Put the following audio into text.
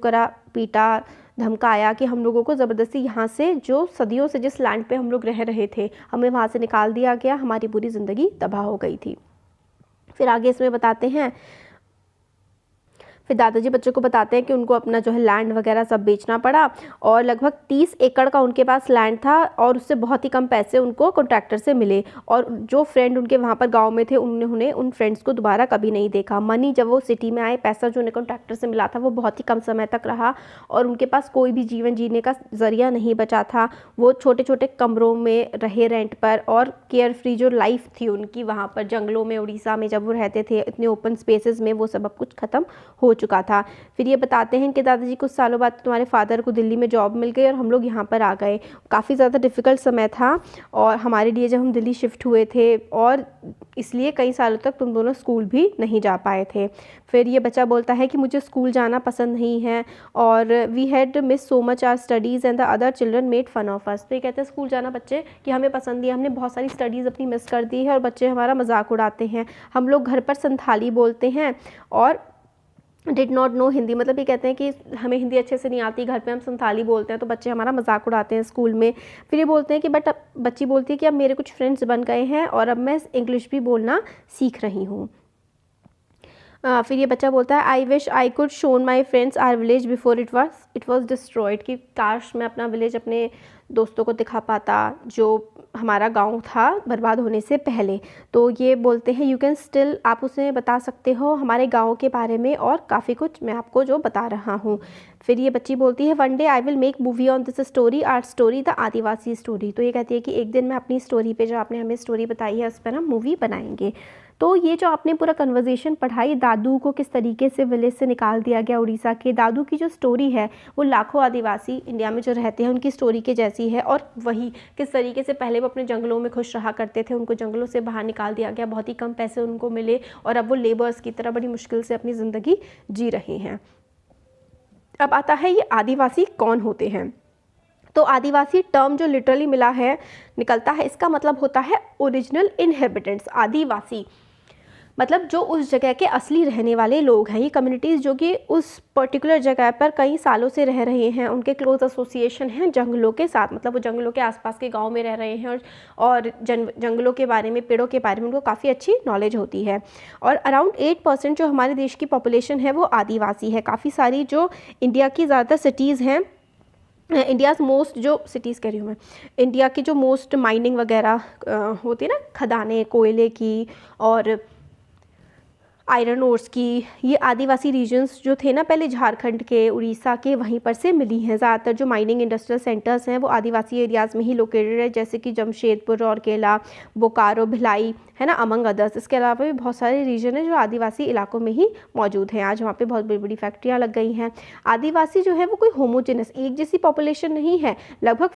करा, पीटा, धमकाया कि हम लोगों को ज़बरदस्ती यहाँ से, जो सदियों से जिस लैंड पे हम लोग रह रहे थे, हमें वहाँ से निकाल दिया गया, हमारी पूरी ज़िंदगी तबाह हो गई थी। फिर आगे इसमें बताते हैं, फिर दादाजी बच्चों को बताते हैं कि उनको अपना जो है लैंड वगैरह सब बेचना पड़ा और लगभग 30 एकड़ का उनके पास लैंड था और उससे बहुत ही कम पैसे उनको कॉन्ट्रैक्टर से मिले। और जो फ्रेंड उनके वहाँ पर गांव में थे, उन्होंने उन फ्रेंड्स को दोबारा कभी नहीं देखा। मनी जब वो सिटी में आए, पैसा जो उन्हें कॉन्ट्रैक्टर से मिला था वो बहुत ही कम समय तक रहा और उनके पास कोई भी जीवन जीने का ज़रिया नहीं बचा था। वो छोटे छोटे कमरों में रहे रेंट पर और केयर फ्री जो लाइफ थी उनकी वहाँ पर जंगलों में, उड़ीसा में जब वो रहते थे इतने ओपन स्पेसेस में, वो सब कुछ ख़त्म हो चुका था। फिर ये बताते हैं कि दादाजी कुछ सालों बाद तुम्हारे फादर को दिल्ली में जॉब मिल गई और हम लोग यहाँ पर आ गए। काफ़ी ज़्यादा डिफ़िकल्ट समय था और हमारे लिए जब हम दिल्ली शिफ्ट हुए थे और इसलिए कई सालों तक तुम दोनों स्कूल भी नहीं जा पाए थे। फिर ये बच्चा बोलता है कि मुझे स्कूल जाना पसंद नहीं है और we had miss so much our studies and the other children made fun of us. तो ये कहते हैं स्कूल जाना बच्चे कि हमें पसंद नहीं है, हमने बहुत सारी स्टडीज़ अपनी मिस कर दी है और बच्चे हमारा मजाक उड़ाते हैं। हम लोग घर पर संथाली बोलते हैं और डिड नॉट नो हिंदी, मतलब ये कहते हैं कि हमें हिंदी अच्छे से नहीं आती, घर पे हम संथाली बोलते हैं तो बच्चे हमारा मजाक उड़ाते हैं स्कूल में। फिर ये बोलते हैं कि बट बच्ची बोलती है कि अब मेरे कुछ फ्रेंड्स बन गए हैं और अब मैं इंग्लिश भी बोलना सीख रही हूँ। फिर ये बच्चा बोलता है I wish I could shown my friends our village before it was destroyed, कि काश मैं अपना विलेज अपने दोस्तों को दिखा पाता जो हमारा गांव था बर्बाद होने से पहले। तो ये बोलते हैं यू कैन स्टिल, आप उसे बता सकते हो हमारे गांव के बारे में और काफ़ी कुछ मैं आपको जो बता रहा हूँ। फिर ये बच्ची बोलती है one day I will make movie on this story, art story, the Adivasi story. तो ये कहती है कि एक दिन मैं अपनी स्टोरी पे, जो आपने हमें स्टोरी बताई है उस पर हम मूवी बनाएंगे। तो ये जो आपने पूरा कन्वर्जेशन पढ़ाई, दादू को किस तरीके से विलेज से निकाल दिया गया उड़ीसा के, दादू की जो स्टोरी है वो लाखों आदिवासी इंडिया में जो रहते हैं उनकी स्टोरी के जैसी है। और वही किस तरीके से पहले वो अपने जंगलों में खुश रहा करते थे, उनको जंगलों से बाहर निकाल दिया गया, बहुत ही कम पैसे उनको मिले और अब वो लेबर्स की तरह बड़ी मुश्किल से अपनी ज़िंदगी जी रहे हैं। अब आता है ये आदिवासी कौन होते हैं। तो आदिवासी टर्म जो लिटरली मिला है, निकलता है, इसका मतलब होता है ओरिजिनल इनहेबिटेंट्स। आदिवासी मतलब जो उस जगह के असली रहने वाले लोग हैं। ये कम्युनिटीज़ जो कि उस पर्टिकुलर जगह पर कई सालों से रह रहे हैं, उनके क्लोज एसोसिएशन हैं जंगलों के साथ, मतलब वो जंगलों के आसपास के गांव में रह रहे हैं और जंगलों के बारे में, पेड़ों के बारे में उनको काफ़ी अच्छी नॉलेज होती है। और अराउंड 8% जो हमारे देश की पॉपुलेशन है वो आदिवासी है। काफ़ी सारी जो इंडिया की ज़्यादातर सिटीज़ हैं, इंडियाज़ मोस्ट जो सिटीज़ कह रही हूँ मैं, इंडिया की जो मोस्ट माइनिंग वगैरह होती है ना, खदानें कोयले की और आयरन ओर्स की, ये आदिवासी रीजन्स जो थे ना पहले झारखंड के, उड़ीसा के, वहीं पर से मिली हैं। ज़्यादातर जो माइनिंग इंडस्ट्रियल सेंटर्स हैं वो आदिवासी एरियाज़ में ही लोकेटेड है, जैसे कि जमशेदपुर, राउरकेला, बोकारो, भिलाई, है ना, अमंग अदर्स। इसके अलावा भी बहुत सारे रीजन हैं जो आदिवासी इलाकों में ही मौजूद हैं। आज वहाँ पे बहुत बड़ी बड़ी फैक्ट्रियाँ लग गई हैं। आदिवासी जो है वो कोई होमोजेनस एक जैसी पॉपुलेशन नहीं है। लगभग